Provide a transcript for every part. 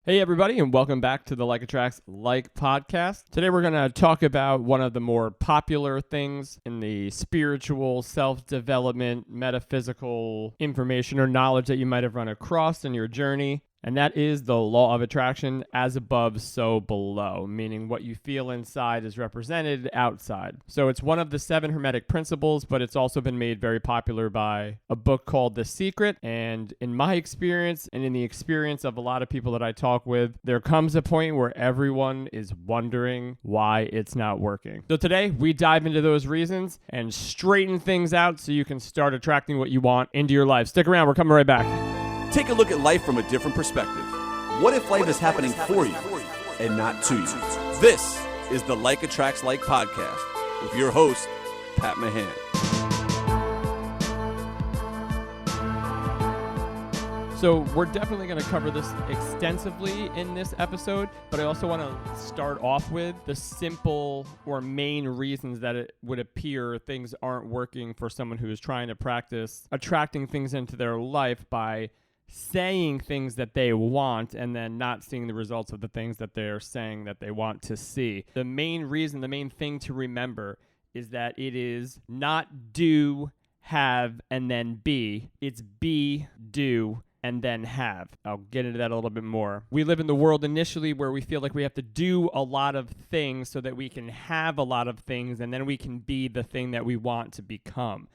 Hey everybody, and welcome back to the Like Attracts Like podcast. Today we're going to talk about one of the more popular things in the spiritual, self-development, metaphysical information or knowledge that you might have run across in your journey. And that is the law of attraction, as above, so below, meaning what you feel inside is represented outside. So it's one of the 7 Hermetic principles, but it's also been made very popular by a book called The Secret. And in my experience, and in the experience of a lot of people that I talk with, there comes a point where everyone is wondering why it's not working. So today, we dive into those reasons and straighten things out so you can start attracting what you want into your life. Stick around, we're coming right back. Take a look at life from a different perspective. What if life is happening for you and not to you? This is the Like Attracts Like podcast with your host, Pat Mahan. So we're definitely going to cover this extensively in this episode, but I also want to start off with the simple or main reasons that it would appear things aren't working for someone who is trying to practice attracting things into their life by saying things that they want and then not seeing the results of the things that they're saying that they want to see. The main reason, the main thing to remember is that it is not do, have, and then be. It's be, do, and then have. I'll get into that a little bit more. We live in the world initially where we feel like we have to do a lot of things so that we can have a lot of things and then we can be the thing that we want to become.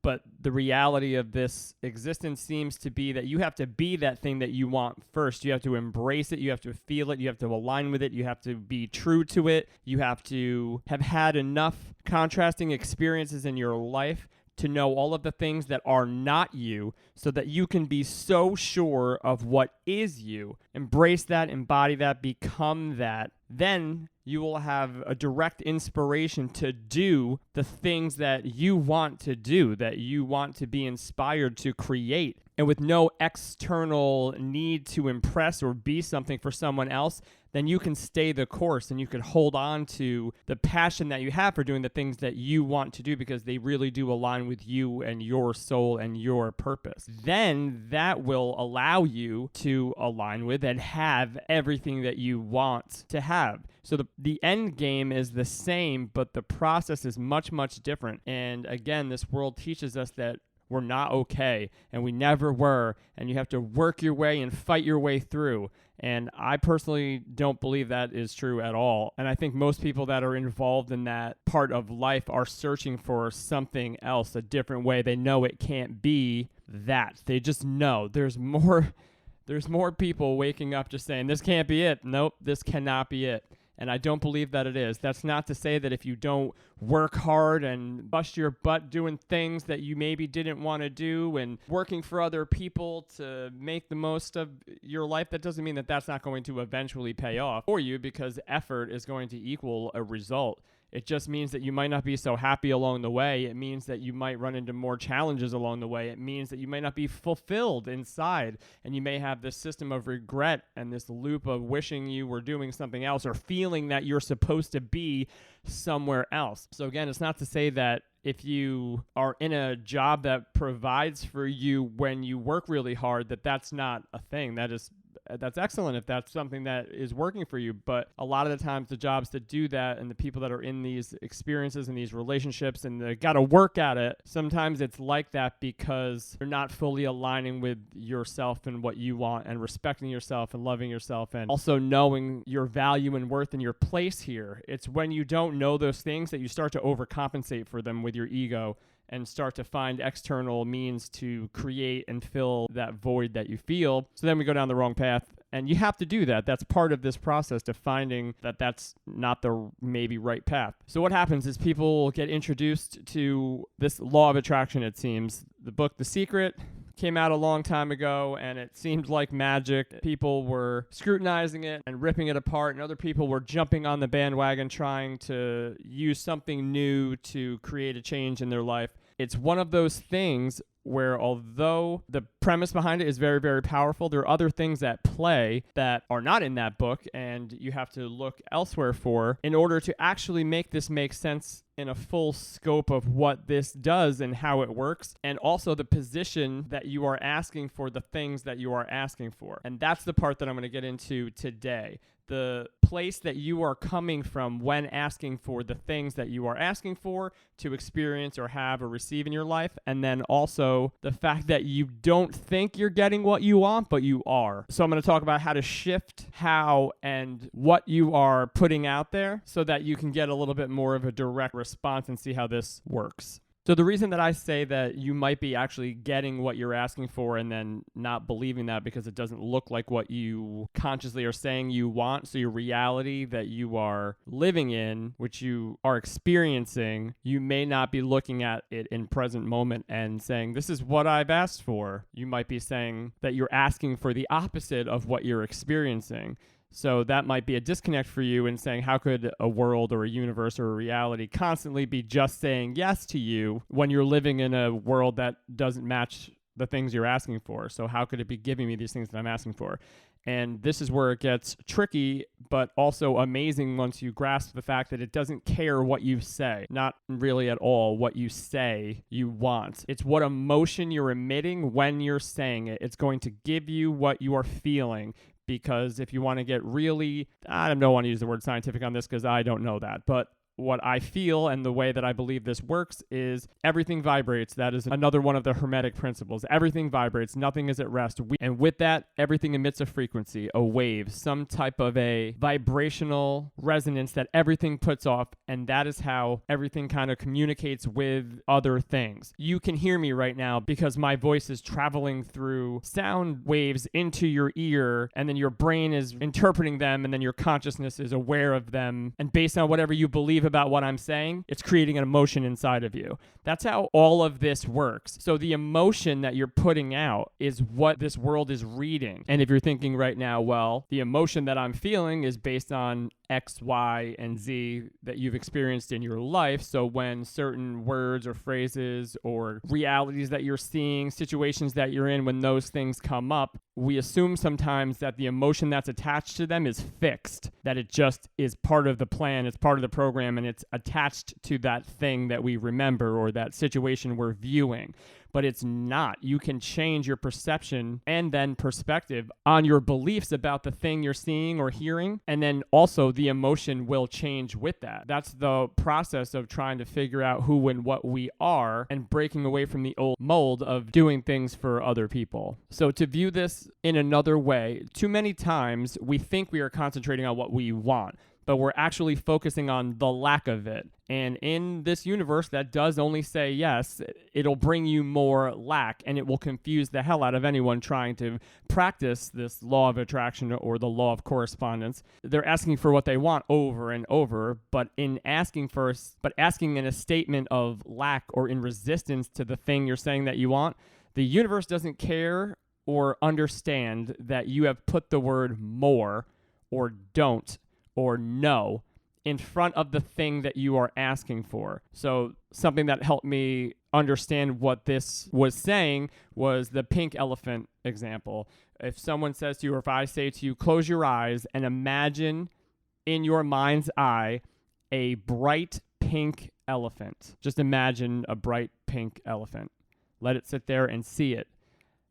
But the reality of this existence seems to be that you have to be that thing that you want first. You have to embrace it. You have to feel it. You have to align with it. You have to be true to it. You have to have had enough contrasting experiences in your life to know all of the things that are not you so that you can be so sure of what is you. Embrace that, embody that, become that. Then you will have a direct inspiration to do the things that you want to do, that you want to be inspired to create. And with no external need to impress or be something for someone else, then you can stay the course and you can hold on to the passion that you have for doing the things that you want to do because they really do align with you and your soul and your purpose. Then that will allow you to align with and have everything that you want to have. So the end game is the same, but the process is much, much different. And again, this world teaches us that we're not okay, and we never were, and you have to work your way and fight your way through. And I personally don't believe that is true at all. And I think most people that are involved in that part of life are searching for something else, a different way. They know it can't be that. They just know there's more people waking up just saying, this can't be it. Nope, this cannot be it. And I don't believe that it is. That's not to say that if you don't work hard and bust your butt doing things that you maybe didn't want to do and working for other people to make the most of your life, that doesn't mean that that's not going to eventually pay off for you because effort is going to equal a result. It just means that you might not be so happy along the way. It means that you might run into more challenges along the way. It means that you might not be fulfilled inside, and you may have this system of regret and this loop of wishing you were doing something else or feeling that you're supposed to be somewhere else. So again, it's not to say that if you are in a job that provides for you when you work really hard, that that's not a thing. That's excellent if that's something that is working for you. But a lot of the times the jobs that do that and the people that are in these experiences and these relationships and they got to work at it, sometimes it's like that because you're not fully aligning with yourself and what you want and respecting yourself and loving yourself and also knowing your value and worth and your place here. It's when you don't know those things that you start to overcompensate for them with your ego and start to find external means to create and fill that void that you feel. So then we go down the wrong path. And you have to do that. That's part of this process to finding that that's not the maybe right path. So what happens is people get introduced to this law of attraction, it seems. The book, The Secret, came out a long time ago, and it seemed like magic. People were scrutinizing it and ripping it apart, and other people were jumping on the bandwagon trying to use something new to create a change in their life. It's one of those things where although the premise behind it is very, very powerful, there are other things at play that are not in that book, and you have to look elsewhere for in order to actually make this make sense in a full scope of what this does and how it works, and also the position that you are asking for the things that you are asking for. And that's the part that I'm going to get into today. The place that you are coming from when asking for the things that you are asking for to experience or have or receive in your life, and then also the fact that you don't think you're getting what you want, but you are. So I'm going to talk about how to shift how and what you are putting out there so that you can get a little bit more of a direct response and see how this works. So the reason that I say that you might be actually getting what you're asking for and then not believing that because it doesn't look like what you consciously are saying you want, so your reality that you are living in, which you are experiencing, you may not be looking at it in present moment and saying, this is what I've asked for. You might be saying that you're asking for the opposite of what you're experiencing. So that might be a disconnect for you in saying, how could a world or a universe or a reality constantly be just saying yes to you when you're living in a world that doesn't match the things you're asking for? So how could it be giving me these things that I'm asking for? And this is where it gets tricky, but also amazing once you grasp the fact that it doesn't care what you say, not really at all what you say you want. It's what emotion you're emitting when you're saying it. It's going to give you what you are feeling. Because if you want to get really, I don't want to use the word scientific on this because I don't know that, but what I feel and the way that I believe this works is everything vibrates. That is another one of the Hermetic principles. Everything vibrates. Nothing is at rest. And with that, everything emits a frequency, a wave, some type of a vibrational resonance that everything puts off. And that is how everything kind of communicates with other things. You can hear me right now because my voice is traveling through sound waves into your ear, and then your brain is interpreting them, and then your consciousness is aware of them. And based on whatever you believe about what I'm saying, it's creating an emotion inside of you. That's how all of this works. So the emotion that you're putting out is what this world is reading. And if you're thinking right now, well, the emotion that I'm feeling is based on X, Y, and Z that you've experienced in your life. So when certain words or phrases or realities that you're seeing, situations that you're in, when those things come up, we assume sometimes that the emotion that's attached to them is fixed, that it just is part of the plan, it's part of the program, and it's attached to that thing that we remember or that situation we're viewing. But it's not. You can change your perception and then perspective on your beliefs about the thing you're seeing or hearing, and then also the emotion will change with that. That's the process of trying to figure out who and what we are and breaking away from the old mold of doing things for other people. So to view this in another way, too many times we think we are concentrating on what we want, but we're actually focusing on the lack of it. And in this universe that does only say yes, it'll bring you more lack, and it will confuse the hell out of anyone trying to practice this law of attraction or the law of correspondence. They're asking for what they want over and over, but asking in a statement of lack or in resistance to the thing you're saying that you want, the universe doesn't care or understand that you have put the word more or don't or no in front of the thing that you are asking for. So something that helped me understand what this was saying was the pink elephant example. If someone says to you, or if I say to you, close your eyes and imagine in your mind's eye a bright pink elephant. Just imagine a bright pink elephant. Let it sit there and see it.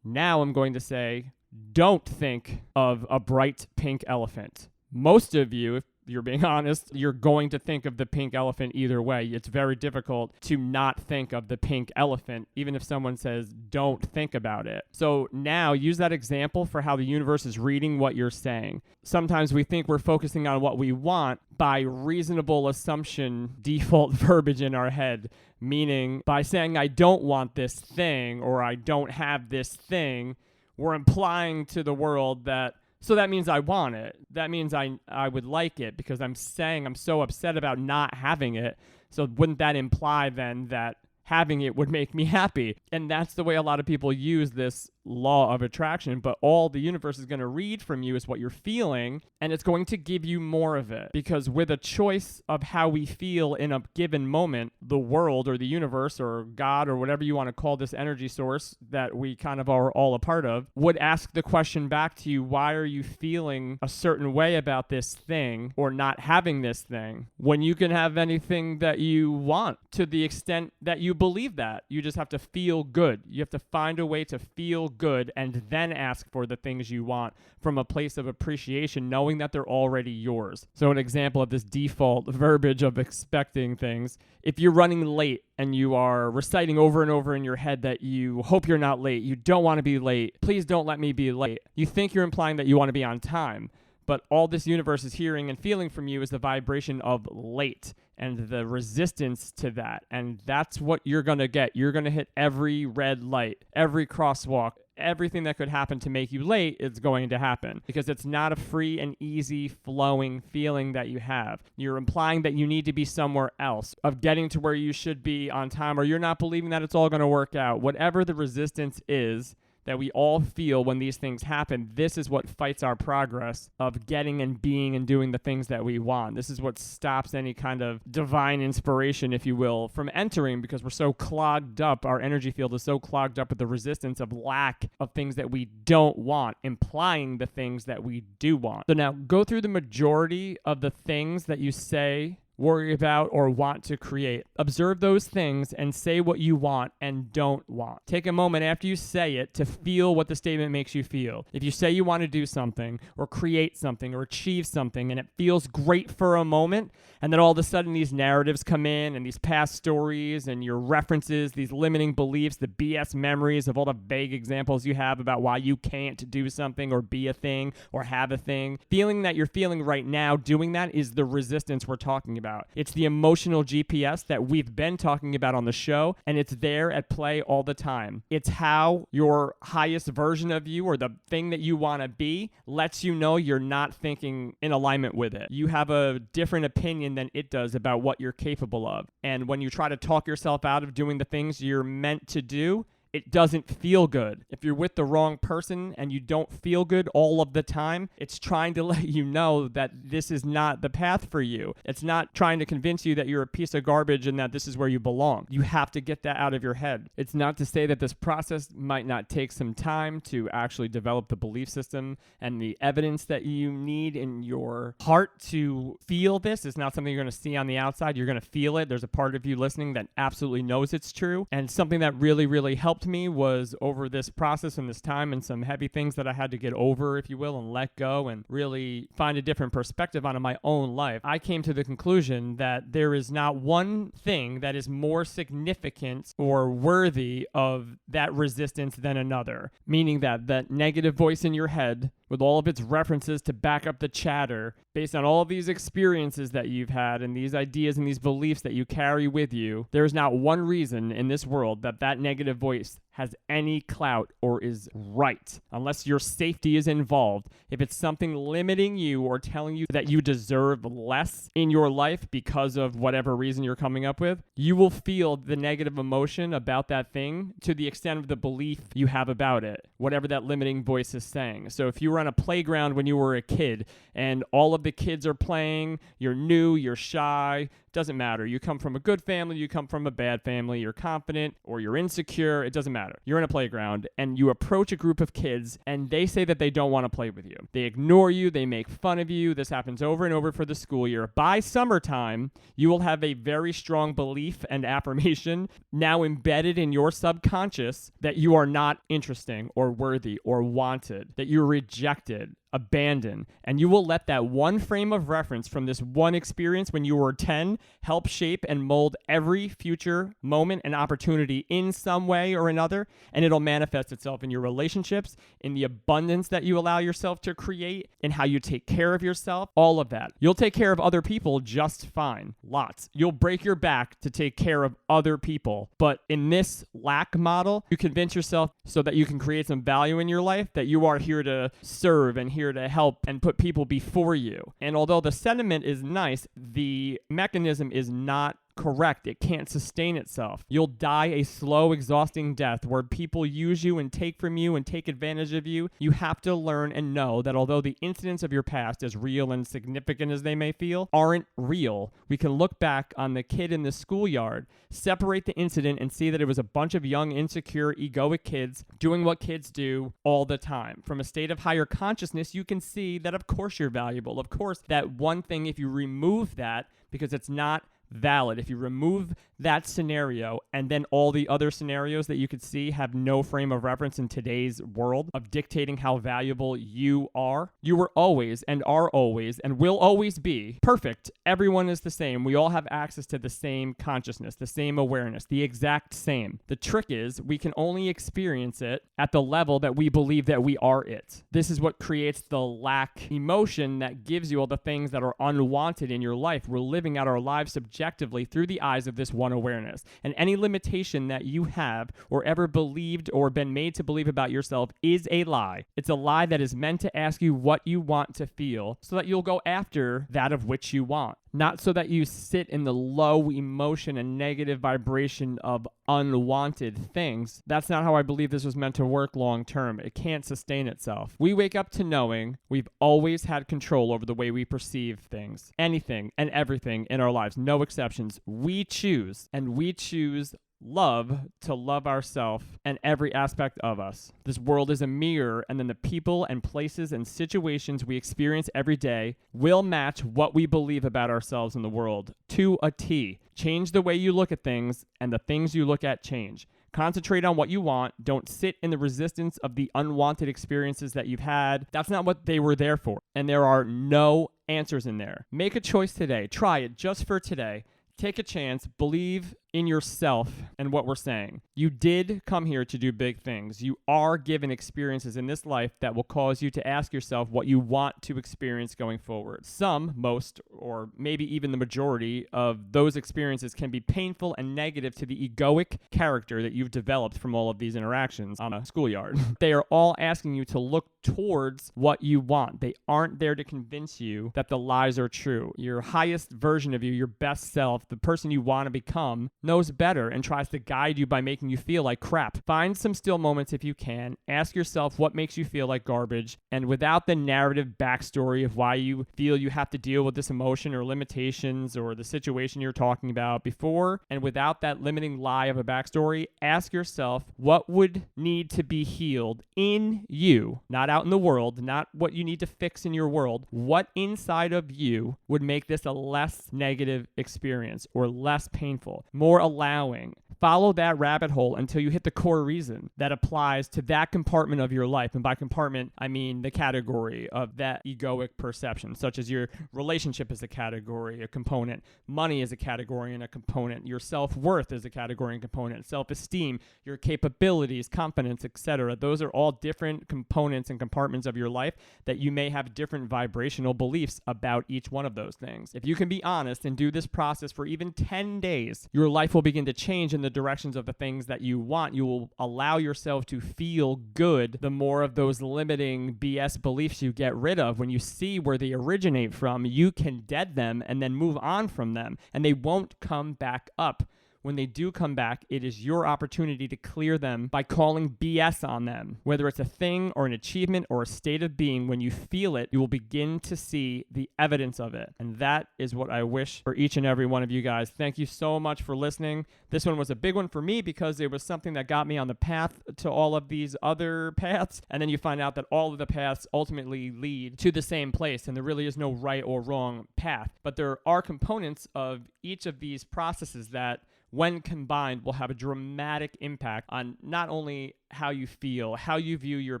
Now I'm going to say, don't think of a bright pink elephant. Most of you, if you're being honest, you're going to think of the pink elephant either way. It's very difficult to not think of the pink elephant, even if someone says, don't think about it. So now use that example for how the universe is reading what you're saying. Sometimes we think we're focusing on what we want by reasonable assumption, default verbiage in our head, meaning by saying, I don't want this thing, or I don't have this thing, we're implying to the world that so that means I want it. That means I would like it because I'm saying I'm so upset about not having it. So wouldn't that imply then that having it would make me happy? And that's the way a lot of people use this law of attraction, but all the universe is going to read from you is what you're feeling, and it's going to give you more of it. Because with a choice of how we feel in a given moment, the world or the universe or God or whatever you want to call this energy source that we kind of are all a part of would ask the question back to you, why are you feeling a certain way about this thing or not having this thing when you can have anything that you want to the extent that you believe that? You just have to feel good. You have to find a way to feel good and then ask for the things you want from a place of appreciation, knowing that they're already yours. So an example of this default verbiage of expecting things, if you're running late and you are reciting over and over in your head that you hope you're not late, you don't want to be late, please don't let me be late, you think you're implying that you want to be on time. But all this universe is hearing and feeling from you is the vibration of late and the resistance to that. And that's what you're going to get. You're going to hit every red light, every crosswalk. Everything that could happen to make you late is going to happen because it's not a free and easy flowing feeling that you have. You're implying that you need to be somewhere else, of getting to where you should be on time, or you're not believing that it's all going to work out. Whatever the resistance is that we all feel when these things happen, this is what fights our progress of getting and being and doing the things that we want. This is what stops any kind of divine inspiration, if you will, from entering, because we're so clogged up. Our energy field is so clogged up with the resistance of lack of things that we don't want, implying the things that we do want. So now go through the majority of the things that you say, worry about, or want to create. Observe those things and say what you want and don't want. Take a moment after you say it to feel what the statement makes you feel. If you say you want to do something or create something or achieve something and it feels great for a moment, and then all of a sudden these narratives come in and these past stories and your references, these limiting beliefs, the BS memories of all the vague examples you have about why you can't do something or be a thing or have a thing. Feeling that you're feeling right now, doing that is the resistance we're talking about. It's the emotional GPS that we've been talking about on the show, and it's there at play all the time. It's how your highest version of you, or the thing that you want to be, lets you know you're not thinking in alignment with it. You have a different opinion than it does about what you're capable of. And when you try to talk yourself out of doing the things you're meant to do, it doesn't feel good. If you're with the wrong person and you don't feel good all of the time, it's trying to let you know that this is not the path for you. It's not trying to convince you that you're a piece of garbage and that this is where you belong. You have to get that out of your head. It's not to say that this process might not take some time to actually develop the belief system and the evidence that you need in your heart to feel this. It's not something you're going to see on the outside. You're going to feel it. There's a part of you listening that absolutely knows it's true. And something that really, really helped me was over this process and this time and some heavy things that I had to get over, if you will, and let go and really find a different perspective on in my own life. I came to the conclusion that there is not one thing that is more significant or worthy of that resistance than another, meaning that that negative voice in your head with all of its references to back up the chatter based on all of these experiences that you've had and these ideas and these beliefs that you carry with you, there is not one reason in this world that that negative voice has any clout or is right, unless your safety is involved. If it's something limiting you or telling you that you deserve less in your life because of whatever reason you're coming up with, you will feel the negative emotion about that thing to the extent of the belief you have about it, whatever that limiting voice is saying. So if you were on a playground when you were a kid and all of the kids are playing, you're new, you're shy, doesn't matter. You come from a good family, you come from a bad family, you're confident or you're insecure, it doesn't matter. You're in a playground and you approach a group of kids and they say that they don't want to play with you. They ignore you, they make fun of you. This happens over and over for the school year. By summertime, you will have a very strong belief and affirmation now embedded in your subconscious that you are not interesting or worthy or wanted, that you're rejected, abandon, and you will let that one frame of reference from this one experience when you were 10 help shape and mold every future moment and opportunity in some way or another, and it'll manifest itself in your relationships, in the abundance that you allow yourself to create, in how you take care of yourself, all of that. You'll take care of other people just fine, lots. You'll break your back to take care of other people, but in this lack model, you convince yourself so that you can create some value in your life that you are here to serve and here to help and put people before you. And although the sentiment is nice, the mechanism is not correct. It can't sustain itself. You'll die a slow, exhausting death where people use you and take from you and take advantage of you. You have to learn and know that although the incidents of your past, as real and significant as they may feel, aren't real. We can look back on the kid in the schoolyard, separate the incident, and see that it was a bunch of young, insecure, egoic kids doing what kids do all the time. From a state of higher consciousness, you can see that of course you're valuable. Of course, that one thing, if you remove that, because it's not valid, if you remove that scenario and then all the other scenarios that you could see have no frame of reference in today's world of dictating how valuable you are, you were always and are always and will always be perfect. Everyone is the same. We all have access to the same consciousness, the same awareness, the exact same. The trick is we can only experience it at the level that we believe that we are it. This is what creates the lack emotion that gives you all the things that are unwanted in your life. We're living out our lives subjectively through the eyes of this one awareness. And any limitation that you have or ever believed or been made to believe about yourself is a lie. It's a lie that is meant to ask you what you want to feel so that you'll go after that of which you want. Not so that you sit in the low emotion and negative vibration of unwanted things. That's not how I believe this was meant to work long term. It can't sustain itself. We wake up to knowing we've always had control over the way we perceive things. Anything and everything in our lives, no exceptions. We choose, and we choose love to love ourselves and every aspect of us. This world is a mirror, and then the people and places and situations we experience every day will match what we believe about ourselves in the world to a T. Change the way you look at things, and the things you look at change. Concentrate on what you want. Don't sit in the resistance of the unwanted experiences that you've had. That's not what they were there for. And there are no answers in there. Make a choice today. Try it just for today. Take a chance. Believe in yourself and what we're saying. You did come here to do big things. You are given experiences in this life that will cause you to ask yourself what you want to experience going forward. Some, most, or maybe even the majority of those experiences can be painful and negative to the egoic character that you've developed from all of these interactions on a schoolyard. They are all asking you to look towards what you want. They aren't there to convince you that the lies are true. Your highest version of you, your best self, the person you want to become, knows better and tries to guide you by making you feel like crap. Find some still moments if you can. Ask yourself what makes you feel like garbage, and without the narrative backstory of why you feel you have to deal with this emotion or limitations or the situation you're talking about before, and without that limiting lie of a backstory, ask yourself what would need to be healed in you, not out in the world, not what you need to fix in your world. What inside of you would make this a less negative experience or less painful, more allowing? Follow that rabbit hole until you hit the core reason that applies to that compartment of your life. And by compartment, I mean the category of that egoic perception, such as your relationship is a category, a component, money is a category and a component, your self-worth is a category and component, self-esteem, your capabilities, confidence, etc. Those are all different components and compartments of your life that you may have different vibrational beliefs about each one of those things. If you can be honest and do this process for even 10 days, your life will begin to change in the directions of the things that you want. You will allow yourself to feel good the more of those limiting BS beliefs you get rid of. When you see where they originate from, you can dead them and then move on from them, and they won't come back up. When they do come back, it is your opportunity to clear them by calling BS on them. Whether it's a thing or an achievement or a state of being, when you feel it, you will begin to see the evidence of it. And that is what I wish for each and every one of you guys. Thank you so much for listening. This one was a big one for me because it was something that got me on the path to all of these other paths. And then you find out that all of the paths ultimately lead to the same place, and there really is no right or wrong path. But there are components of each of these processes that, when combined, will have a dramatic impact on not only how you feel, how you view your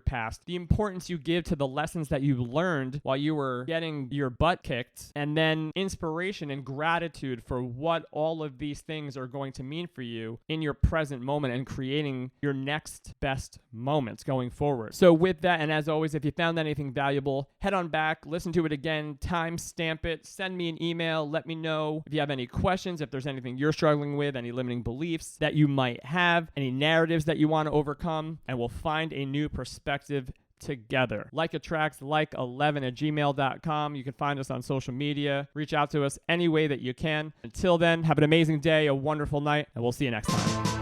past, the importance you give to the lessons that you learned while you were getting your butt kicked, and then inspiration and gratitude for what all of these things are going to mean for you in your present moment and creating your next best moments going forward. So with that, and as always, if you found anything valuable, head on back, listen to it again, timestamp it, send me an email, let me know if you have any questions, if there's anything you're struggling with, any limiting beliefs that you might have, any narratives that you want to overcome, and we'll find a new perspective together. Like attracts like11@gmail.com. You can find us on social media. Reach out to us any way that you can. Until then, have an amazing day, a wonderful night, and we'll see you next time.